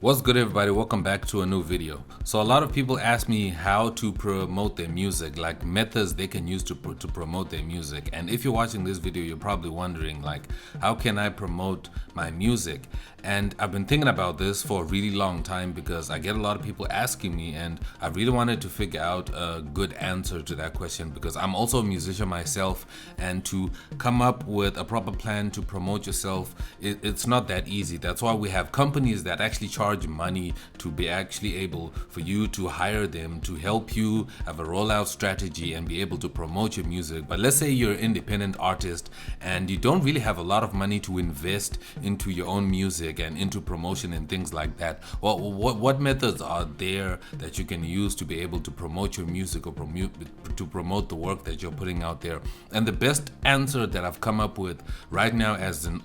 What's good, everybody? Welcome back to a new video. So a lot of people ask me how to promote their music, like methods they can use to promote their music. And if you're watching this video, you're probably wondering, like, how can I promote my music? And I've been thinking about this for a really long time because I get a lot of people asking me, and I really wanted to figure out a good answer to that question because I'm also a musician myself, and to come up with a proper plan to promote yourself, it's not that easy. That's why we have companies that actually charge money to be actually able for you to hire them to help you have a rollout strategy and be able to promote your music. But let's say you're an independent artist and you don't really have a lot of money to invest into your own music and into promotion and things like that. Well, what methods are there that you can use to be able to promote your music or to promote the work that you're putting out there? And the best answer that I've come up with right now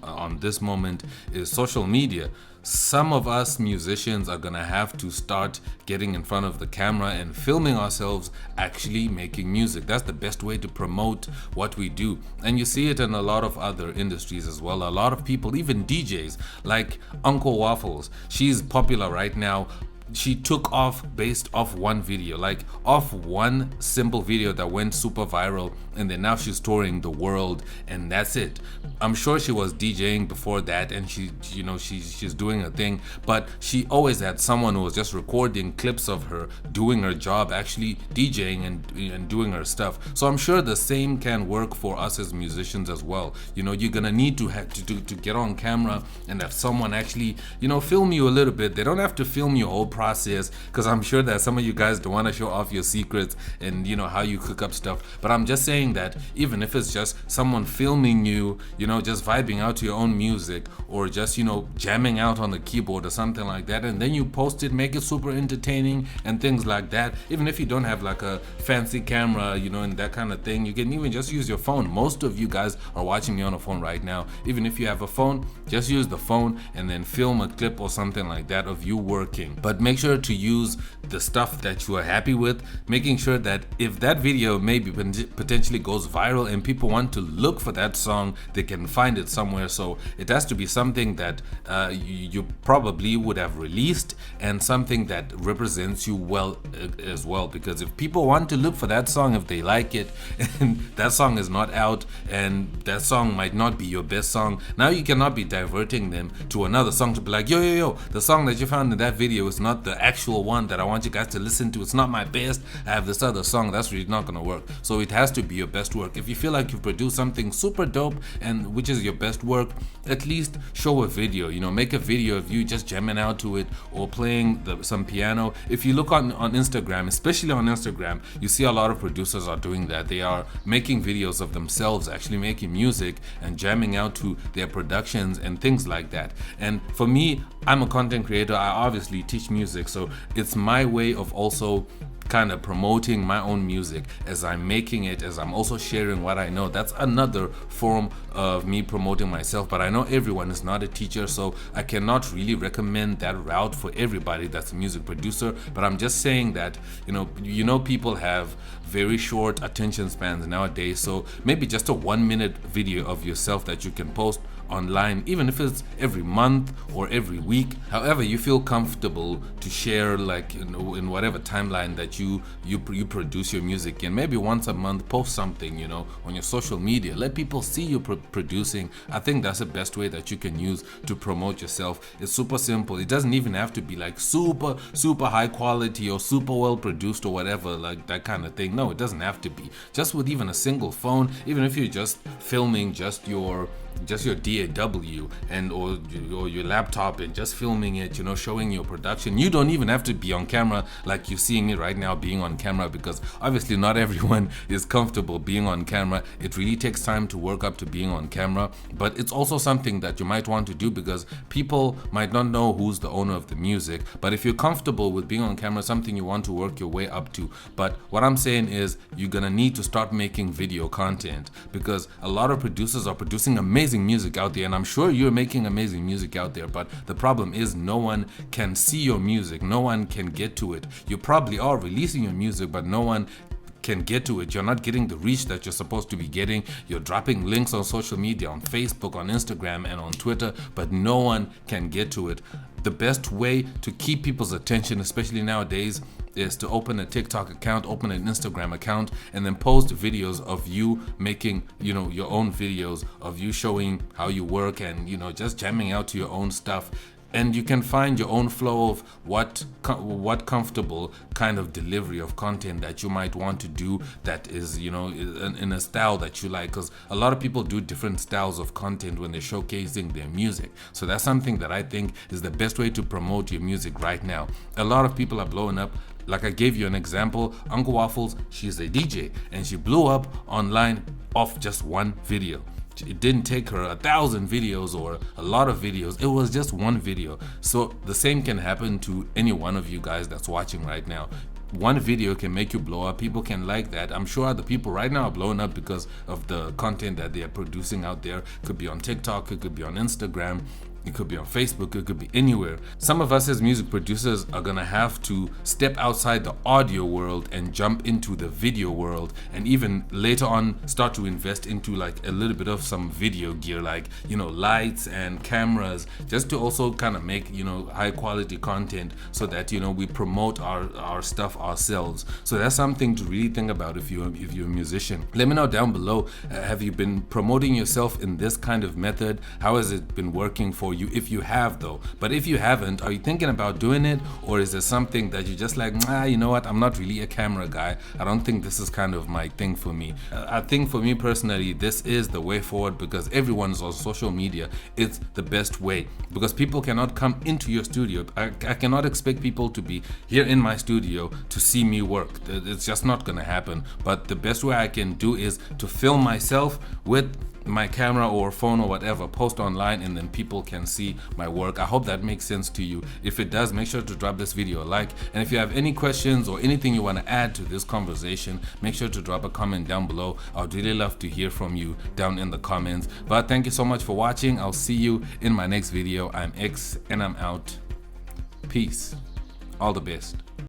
on this moment is social media. Some of us musicians are gonna have to start getting in front of the camera and filming ourselves actually making music. That's the best way to promote what we do. And you see it in a lot of other industries as well. A lot of people, even DJs, like Uncle Waffles, she's popular right now. She took off based off one video, like off one simple video that went super viral, and then now she's touring the world, and that's it. I'm sure she was DJing before that, and she's doing her thing, but she always had someone who was just recording clips of her doing her job, actually DJing and doing her stuff. So I'm sure the same can work for us as musicians as well. You're gonna need to have to get on camera and have someone actually film you a little bit. They don't have to film your whole process, because I'm sure that some of you guys don't want to show off your secrets and how you cook up stuff. But I'm just saying that even if it's just someone filming you, just vibing out to your own music, or just jamming out on the keyboard or something like that, and then you post it, make it super entertaining and things like that. Even if you don't have like a fancy camera, and that kind of thing, you can even just use your phone. Most of you guys are watching me on a phone right now. Even if you have a phone, just use the phone and then film a clip or something like that of you working. But make sure to use the stuff that you are happy with, making sure that if that video maybe potentially goes viral and people want to look for that song, they can find it somewhere. So it has to be something that you probably would have released, and something that represents you well as well. Because if people want to look for that song, if they like it, and that song is not out, and that song might not be your best song, now you cannot be diverting them to another song to be like, yo, the song that you found in that video is not the actual one that I want you guys to listen to. It's not my best. I have this other song. That's really not gonna work. So it has to be your best work. If you feel like you've produced something super dope and which is your best work, at least show a video. Make a video of you just jamming out to it or playing some piano. If you look on Instagram, especially on Instagram, you see a lot of producers are doing that. They are making videos of themselves actually making music and jamming out to their productions and things like that. And for me, I'm a content creator. I obviously teach music, so it's my way of also kind of promoting my own music as I'm making it, as I'm also sharing what I know. That's another form of me promoting myself. But I know everyone is not a teacher, so I cannot really recommend that route for everybody that's a music producer. But I'm just saying that people have very short attention spans nowadays, so maybe just a 1-minute video of yourself that you can post online, even if it's every month or every week, however you feel comfortable to share, like in whatever timeline that you produce your music in. Maybe once a month, post something on your social media, let people see you producing. I think that's the best way that you can use to promote yourself. It's super simple. It doesn't even have to be like super high quality or super well produced or whatever, like that kind of thing. No, it doesn't have to be. Just with even a single phone, even if you're just filming just your DAW or your laptop and just filming it, showing your production. You don't even have to be on camera like you're seeing me right now being on camera, because obviously not everyone is comfortable being on camera. It really takes time to work up to being on camera, but it's also something that you might want to do because people might not know who's the owner of the music. But if you're comfortable with being on camera, something you want to work your way up to. But what I'm saying is you're gonna need to start making video content, because a lot of producers are producing amazing music out there, and I'm sure you're making amazing music out there, but the problem is no one can see your music, no one can get to it. You probably are releasing your music, but no one can get to it. You're not getting the reach that you're supposed to be getting. You're dropping links on social media, on Facebook, on Instagram, and on Twitter, but no one can get to it. The best way to keep people's attention, especially nowadays, is to open a TikTok account, open an Instagram account, and then post videos of you making, your own videos of you showing how you work and, just jamming out to your own stuff. And you can find your own flow of what comfortable kind of delivery of content that you might want to do that is, in a style that you like. Because a lot of people do different styles of content when they're showcasing their music. So that's something that I think is the best way to promote your music right now. A lot of people are blowing up. Like I gave you an example, Uncle Waffles, she's a DJ and she blew up online off just one video. It didn't take her 1,000 videos or a lot of videos. It was just one video. So the same can happen to any one of you guys that's watching right now. One video can make you blow up. People can like that. I'm sure the people right now are blowing up because of the content that they are producing out there. It could be on TikTok, it could be on Instagram, it could be on Facebook, it could be anywhere. Some of us as music producers are gonna have to step outside the audio world and jump into the video world, and even later on start to invest into like a little bit of some video gear, like lights and cameras, just to also kind of make high quality content so that we promote our stuff ourselves. So that's something to really think about if you're a musician. Let me know down below, have you been promoting yourself in this kind of method? How has it been working for you, if you have though? But if you haven't, are you thinking about doing it, or is there something that you're just like, you know what, I'm not really a camera guy, I don't think this is kind of my thing for me? I think for me personally, this is the way forward, because everyone's on social media. It's the best way, because people cannot come into your studio. I cannot expect people to be here in my studio to see me work. It's just not gonna happen. But the best way I can do is to film myself with my camera or phone or whatever, post online, and then people can see my work. I hope that makes sense to you. If it does, make sure to drop this video a like, and if you have any questions or anything you want to add to this conversation, make sure to drop a comment down below. I'd really love to hear from you down in the comments. But thank you so much for watching. I'll see you in my next video. I'm X and I'm out. Peace. All the best.